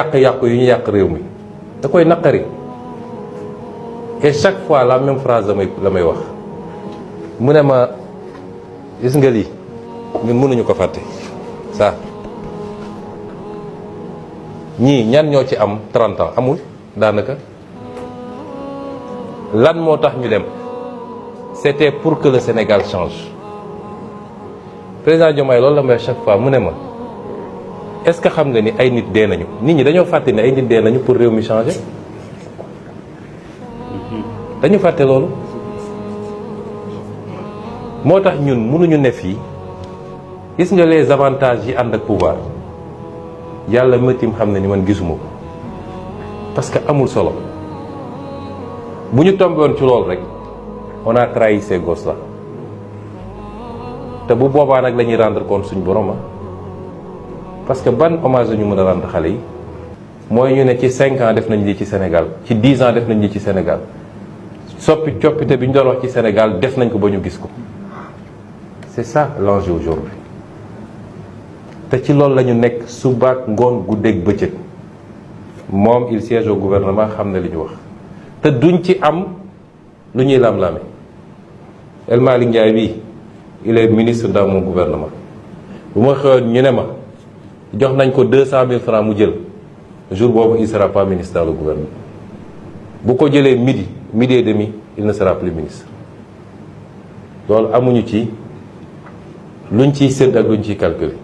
yàq-yàq yu ñu yàq réew mi da koy naqari et chaque fois la même phrase la may wax mu ne ma gis nga lii ñun mënuñu ko fàtte ça ñii ñan ñoo ci am 30 ans amul daanaka lan moo tax ñu dem c'était pour que le Sénégal change président Diomaye loolu la may chaque fois mu ne ma est-ce que xam nga ni ay nit dee nañu nit ñi dañoo fàtte ni ay nit dee nañu pour réew mi changer dañu fàtte loolu moo tax ñun mënuñu ne fii gis nga les avantages yi ànd ak pouvoir yàlla mëtim xam ne ni man gisuma ko parce que amul solo bu ñu tombé woon ci loolu rek on a trahi ces gosses là te bu boobaa nag la ñuy rendre compte suñu borom parce que ban hommage la ñu mën a rendre xale yi mooy ñu ne ci 5 ans def nañ lii ci Sénégal ci 10 ans def nañ lii ci Sénégal coppite bi ñu doon wax ci Sénégal def nañ ko ba ñu gis ko c'est ça l'enjeu aujourd'hui te ci loolu la ñu nekk subaak ngoon guddeeg bëccëg moom il siège au gouvernement xam na li ñu wax te duñ ci am lu ñuy lam-lame El Malick Ndiaye bii il est ministre dans mon gouvernement bu ma xëyoon ñu ne ma jox nañ ko 200 000 francs mu jël jour boobu il sera pas ministre dans le gouvernement bu ko jëlee midi et demi il ne sera plus ministre loolu amuñu ci luñ ciy sédd ak luñ ciy calculer